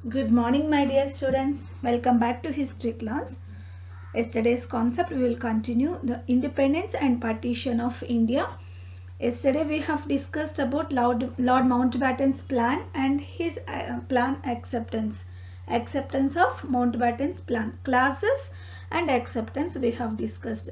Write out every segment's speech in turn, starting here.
Good morning, my dear students. Welcome back to history class. Yesterday's concept we will continue the independence and partition of India. Yesterday we have discussed about Lord Mountbatten's plan and his plan acceptance. Acceptance of Mountbatten's plan. Classes and acceptance we have discussed.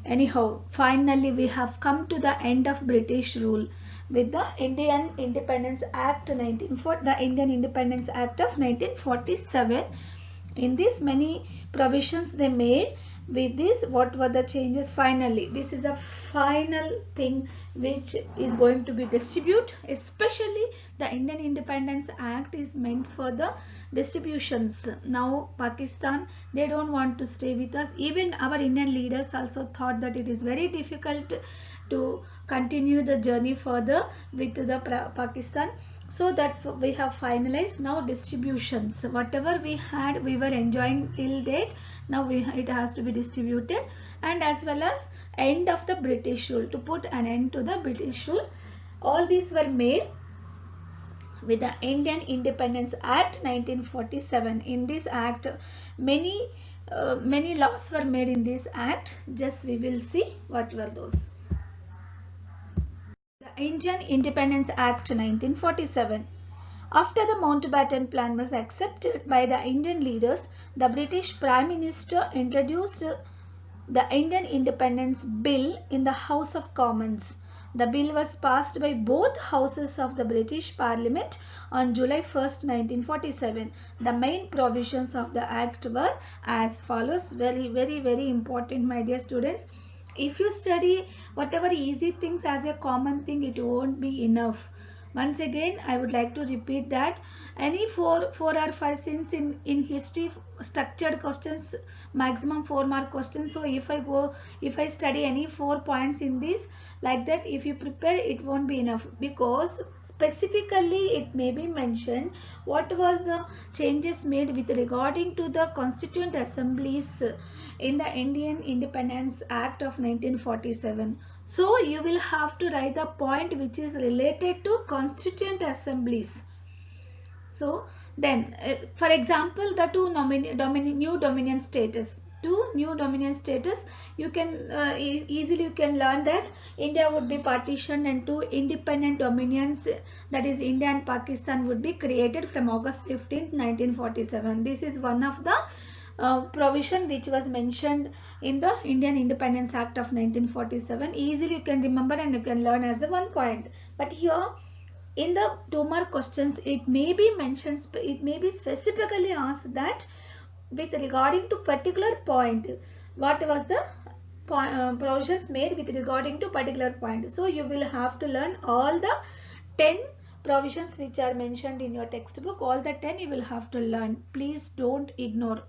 Anyhow, finally we have come to the end of British rule with the Indian Independence Act of 1947. In this many provisions they made. With this, what were the changes? Finally, this is a final thing which is going to be distributed. Especially the Indian Independence Act is meant for the distributions. Now Pakistan, they don't want to stay with us. Even our Indian leaders also thought that it is very difficult to continue the journey further with the Pakistan. So that we have finalized now distributions. Whatever we had, we were enjoying till date. Now it has to be distributed, and as well as end of the British rule, to put an end to the British rule. All these were made with the Indian Independence Act 1947. In this act, many laws were made in this act. Just we will see what were those. The Indian Independence Act 1947. After the Mountbatten Plan was accepted by the Indian leaders, the British Prime Minister introduced the Indian Independence Bill in the House of Commons. The bill was passed by both houses of the British Parliament on July 1st, 1947. The main provisions of the Act were as follows. Very important, my dear students. If you study whatever easy things as a common thing, it won't be enough. Once again, I would like to repeat that any four or five since in history structured questions, maximum 4-mark questions. So if I study any 4 points in this like that, if you prepare, it won't be enough, because specifically it may be mentioned what was the changes made with regarding to the constituent assemblies in the Indian Independence Act of 1947. So you will have to write the point which is related to constituent assemblies. So then, for example, the new dominion status. Two new dominion status, you can easily you can learn that India would be partitioned and two independent dominions, that is India and Pakistan, would be created from August 15th, 1947. This is one of the provision which was mentioned in the Indian Independence Act of 1947. Easily you can remember and you can learn as a 1 point. But here in the 2-mark questions, it may be mentioned, it may be specifically asked that with regarding to particular point, what was the provisions made with regarding to particular point. So you will have to learn all the 10 provisions which are mentioned in your textbook. All the 10 you will have to learn. Please don't ignore.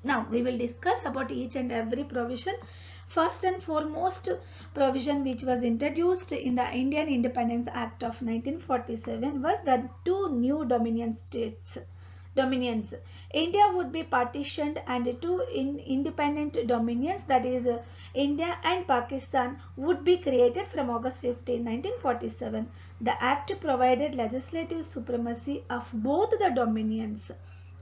Now we will discuss about each and every provision. First and foremost provision which was introduced in the Indian Independence Act of 1947 was the two new dominions. India would be partitioned and two independent dominions, that is India and Pakistan, would be created from August 15, 1947. The act provided legislative supremacy of both the dominions.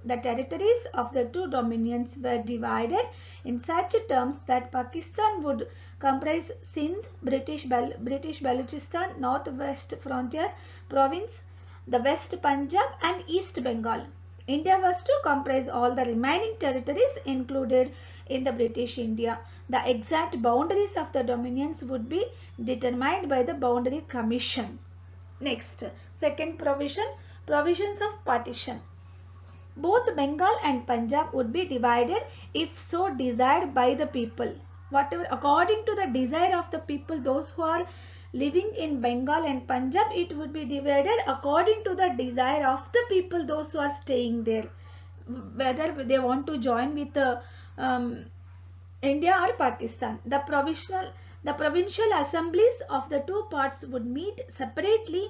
The territories of the two dominions were divided in such terms that Pakistan would comprise Sindh, British Balochistan, North-West Frontier Province, the West Punjab and East Bengal. India was to comprise all the remaining territories included in the British India. The exact boundaries of the dominions would be determined by the Boundary Commission. Next, second provision, provisions of partition. Both Bengal and Punjab would be divided if so desired by the people. Whatever according to the desire of the people, those who are living in Bengal and Punjab, it would be divided according to the desire of the people, those who are staying there, whether they want to join with India or Pakistan. The provincial assemblies of the two parts would meet separately,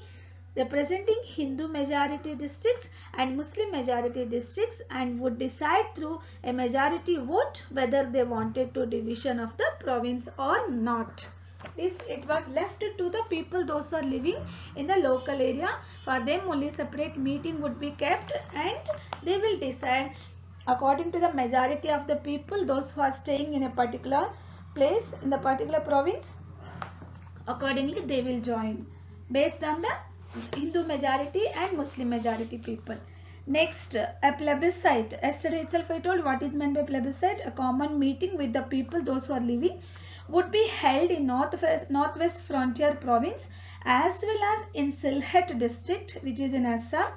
representing Hindu majority districts and Muslim majority districts, and would decide through a majority vote whether they wanted to division of the province or not. It was left to the people, those who are living in the local area. For them only separate meeting would be kept, and they will decide according to the majority of the people, those who are staying in a particular place, in the particular province. Accordingly, they will join based on the Hindu majority and Muslim majority people. Next, a plebiscite. Yesterday itself I told what is meant by plebiscite. A common meeting with the people, those who are living, would be held in northwest frontier province as well as in Sylhet district, which is in Assam,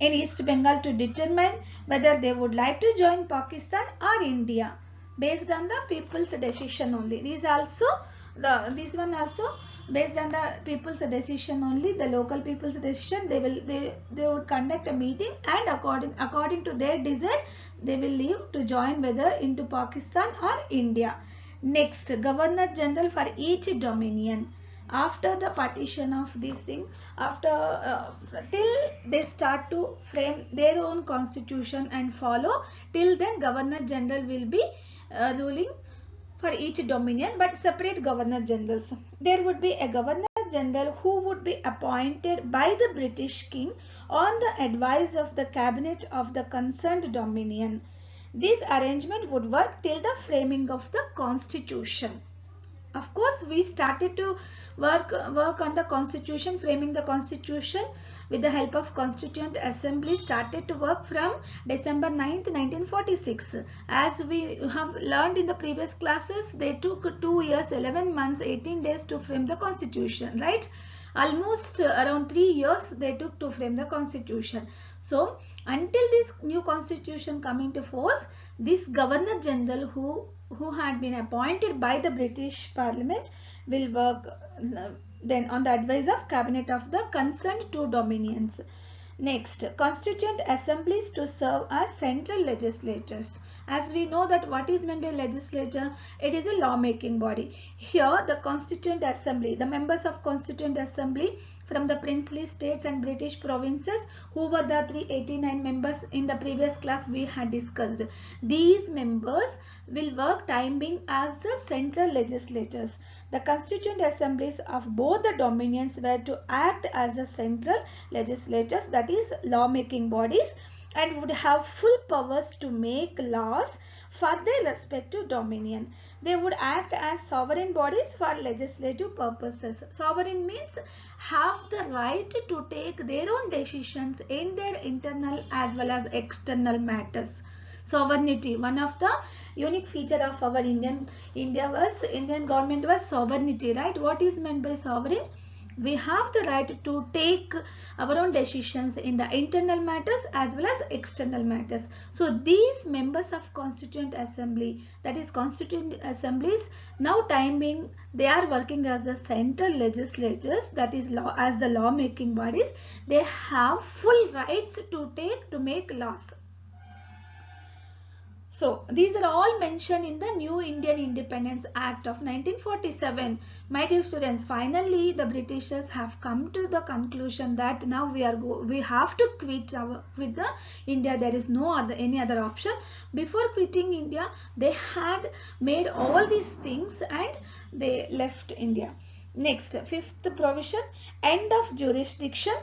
in East Bengal, to determine whether they would like to join Pakistan or India based on the people's decision only. This one also based on the people's decision only, the local people's decision. They would conduct a meeting, and according to their desire they will leave to join whether into Pakistan or India. Next, Governor General for each dominion. After the partition of this thing, till they start to frame their own constitution and follow, till then Governor General will be ruling for each dominion, but separate Governor Generals. There would be a Governor General who would be appointed by the British King on the advice of the cabinet of the concerned dominion. This arrangement would work till the framing of the constitution. Of course, we started to work on the constitution, framing the constitution with the help of Constituent Assembly, started to work from December 9th, 1946. As we have learned in the previous classes, they took 2 years, 11 months, 18 days to frame the constitution, right? Almost around 3 years they took to frame the constitution. So until this new constitution coming to force, this Governor General who had been appointed by the British Parliament will work then on the advice of cabinet of the concerned two dominions. Next, constituent assemblies to serve as central legislatures. As we know that what is meant by legislature, it is a lawmaking body. Here the constituent assembly, the members of constituent assembly from the princely states and British provinces, who were the 389 members in the previous class we had discussed. These members will work time being as the central legislators. The constituent assemblies of both the dominions were to act as the central legislatures, that is lawmaking bodies, and would have full powers to make laws for their respective dominion. They would act as sovereign bodies for legislative purposes. Sovereign means have the right to take their own decisions in their internal as well as external matters. Sovereignty, one of the unique feature of our Indian government was sovereignty, right? What is meant by sovereign? We have the right to take our own decisions in the internal matters as well as external matters. So these members of Constituent Assembly, that is Constituent Assemblies, now time being they are working as the central legislatures, that is as the lawmaking bodies. They have full rights to make laws. So these are all mentioned in the New Indian Independence Act of 1947. My dear students, finally the Britishers have come to the conclusion that now we have to quit with the India. There is any other option. Before quitting India, they had made all these things and they left India. Next, fifth provision, end of jurisdiction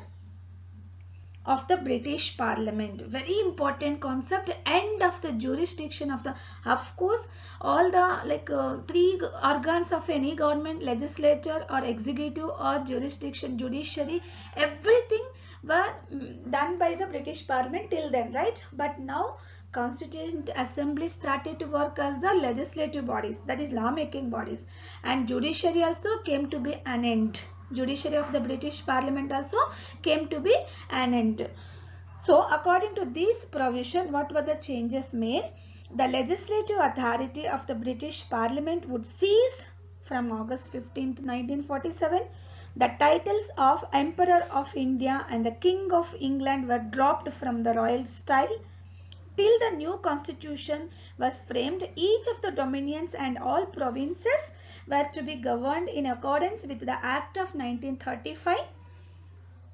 of the British Parliament. Very important concept, end of the jurisdiction of the, of course, all the three organs of any government, legislature or executive or jurisdiction, judiciary, everything were done by the British Parliament till then, right? But now Constituent Assembly started to work as the legislative bodies, that is lawmaking bodies, and judiciary also came to be an end. Judiciary of the British Parliament also came to be an end. So according to this provision, what were the changes made? The legislative authority of the British Parliament would cease from August 15th, 1947. The titles of Emperor of India and the King of England were dropped from the royal style. Till the new constitution was framed, each of the dominions and all provinces were to be governed in accordance with the Act of 1935.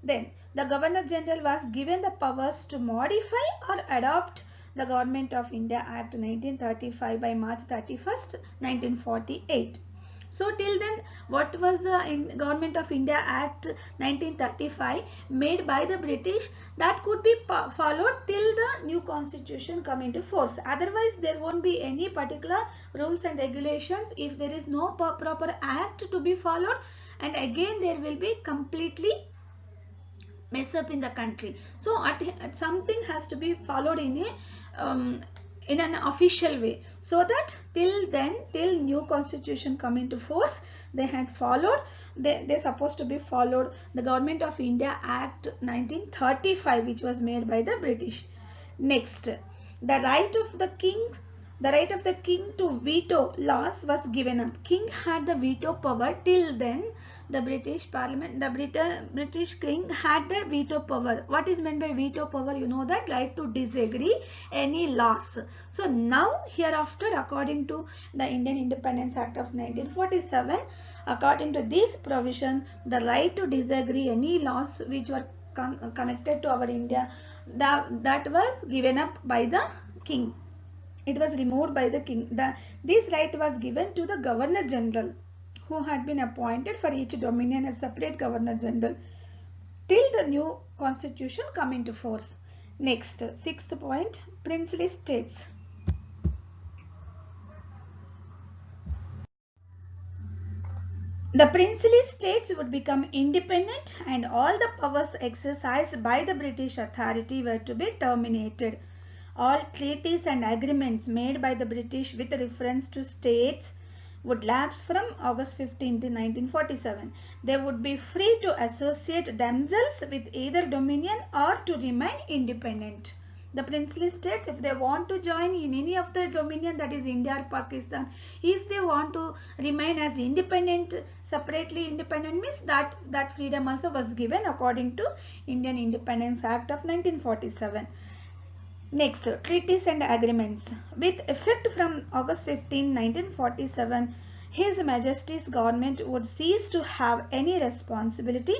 Then the Governor General was given the powers to modify or adopt the Government of India Act 1935 by March 31st, 1948. So till then, what was the Government of India Act 1935 made by the British, that could be followed till the new constitution come into force. Otherwise, there won't be any particular rules and regulations if there is no proper act to be followed, and again there will be completely mess up in the country. So something has to be followed in an official way, so that till then, till new constitution come into force, they had followed, they're supposed to be followed the Government of India Act 1935, which was made by the British. Next, the right of the king to veto laws was given up. King had the veto power. Till then, the British Parliament, the British King had the veto power. What is meant by veto power? You know that, right to disagree any laws. So now hereafter, according to the Indian Independence Act of 1947, according to this provision, the right to disagree any laws which were connected to our India, that was given up by the king. It was removed by the king. This right was given to the Governor General, who had been appointed for each dominion as separate Governor General till the new constitution come into force. Next, sixth point, princely states. The princely states would become independent, and all the powers exercised by the British authority were to be terminated. All treaties and agreements made by the British with reference to states would lapse from August 15, 1947. They would be free to associate themselves with either dominion or to remain independent. The princely states, if they want to join in any of the dominion, that is India or Pakistan, if they want to remain as independent, separately independent, means that freedom also was given according to Indian Independence Act of 1947. Next, treaties and agreements. With effect from August 15, 1947, His Majesty's government would cease to have any responsibility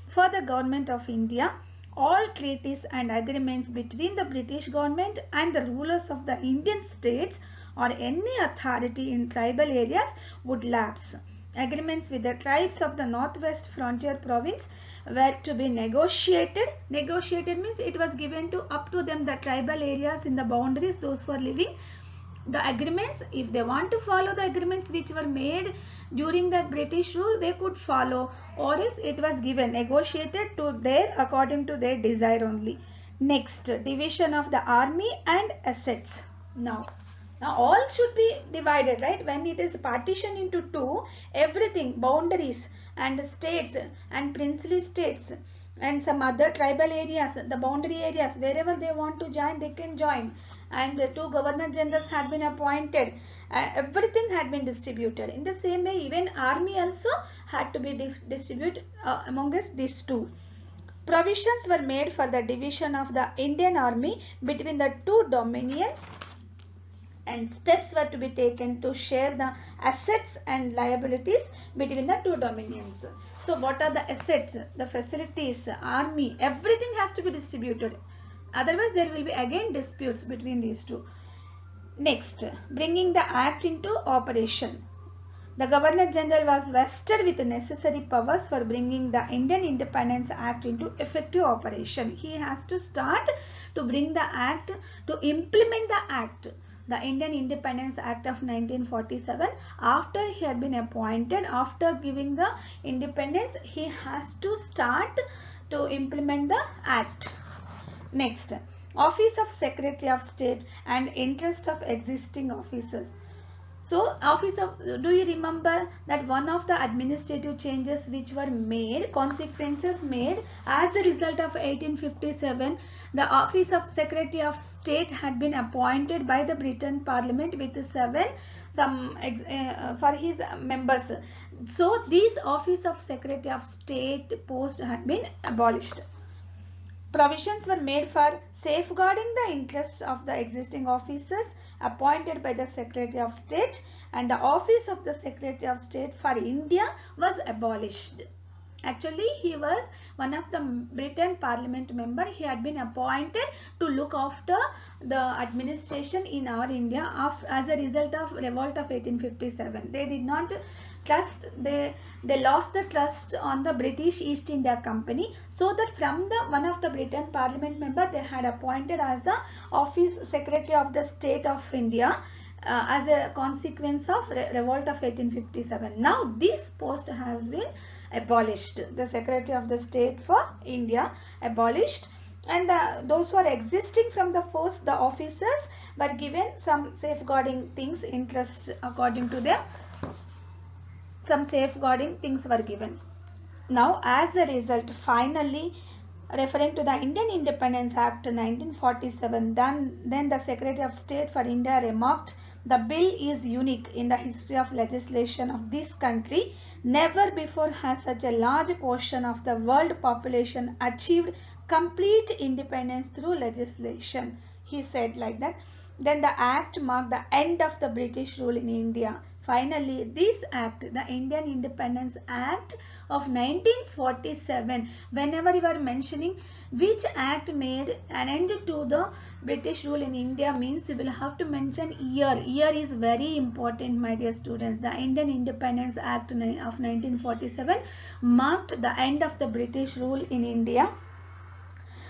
for the government of India. All treaties and agreements between the British government and the rulers of the Indian states or any authority in tribal areas would lapse. Agreements with the tribes of the Northwest Frontier Province were to be negotiated. Negotiated means it was given to up to them, the tribal areas in the boundaries, those who are living. The agreements, if they want to follow the agreements which were made during the British rule, they could follow, or else it was given, negotiated to their, according to their desire only. Next, division of the army and assets. Now all should be divided, right? When it is partitioned into two, everything, boundaries and states and princely states and some other tribal areas, the boundary areas, wherever they want to join, they can join. And two governor generals had been appointed. Everything had been distributed. In the same way, even army also had to be distributed amongst these two. Provisions were made for the division of the Indian army between the two dominions, and steps were to be taken to share the assets and liabilities between the two dominions. So what are the assets, the facilities, army, everything has to be distributed. Otherwise there will be again disputes between these two. Next, bringing the act into operation. The Governor General was vested with the necessary powers for bringing the Indian Independence Act into effective operation. He has to start to bring the act, to implement the act. The Indian Independence Act of 1947, after he had been appointed, after giving the independence, he has to start to implement the act. Next, Office of Secretary of State and interest of existing officers. So, do you remember that one of the administrative changes which were made, consequences made as a result of 1857, the Office of Secretary of State had been appointed by the Britain Parliament with for his members. So, this Office of Secretary of State post had been abolished. Provisions were made for safeguarding the interests of the existing officers appointed by the Secretary of State, and the office of the Secretary of State for India was abolished. Actually, he was one of the Britain Parliament member. He had been appointed to look after the administration in our India as a result of revolt of 1857. They did not trust, they lost the trust on the British East India Company, so that from the one of the Britain Parliament member they had appointed as the office Secretary of the State of India. As a consequence of revolt of 1857. Now this post has been abolished. The Secretary of the State for India abolished, and those who are existing from the force, the officers, were given some safeguarding things, interests according to them. Some safeguarding things were given. Now as a result, finally, referring to the Indian Independence Act 1947, then the Secretary of State for India remarked, the bill is unique in the history of legislation of this country. Never before has such a large portion of the world population achieved complete independence through legislation. He said like that. Then the act marked the end of the British rule in India. Finally, this act, the Indian Independence Act of 1947, whenever you are mentioning which act made an end to the British rule in India, means you will have to mention year. Year is very important, my dear students. The Indian Independence Act of 1947 marked the end of the British rule in India.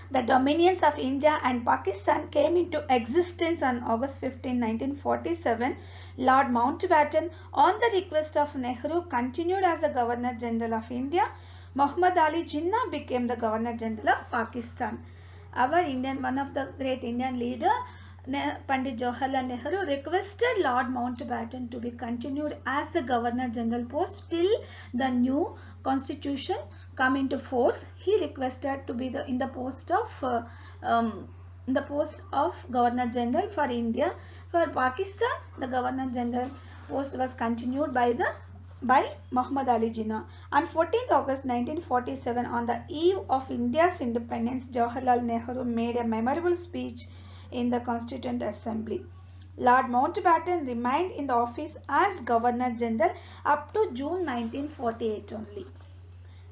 The dominions of India and Pakistan came into existence on August 15, 1947. Lord Mountbatten, on the request of Nehru, continued as the Governor General of India. Muhammad Ali Jinnah became the Governor General of Pakistan. Our Indian, one of the great Indian leader, Pandit Jawaharlal Nehru, requested Lord Mountbatten to be continued as the Governor General post till the new constitution come into force. He requested to be in the post of Governor General for India. For Pakistan, the Governor General post was continued by Muhammad Ali Jinnah. On 14th August 1947, on the eve of India's independence, Jawaharlal Nehru made a memorable speech in the Constituent Assembly. Lord Mountbatten remained in the office as Governor General up to June 1948 only.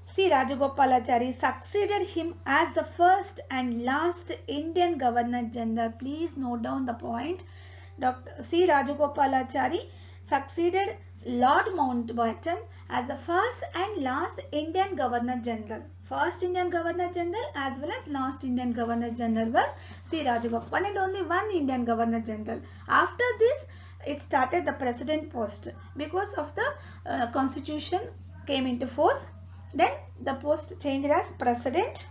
C. Rajagopalachari succeeded him as the first and last Indian Governor General. Please note down the point. Dr. C. Rajagopalachari succeeded Lord Mountbatten as the first and last Indian Governor General. First Indian Governor General as well as last Indian Governor General was C. Rajagopal. One and only one Indian Governor General. After this, it started the President post because of the Constitution came into force. Then the post changed as President.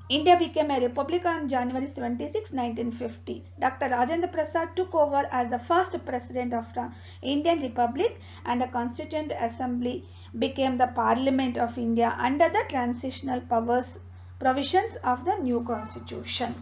India became a republic on January 26, 1950. Dr. Rajendra Prasad took over as the first president of the Indian Republic, and the Constituent Assembly became the Parliament of India under the transitional powers provisions of the new constitution.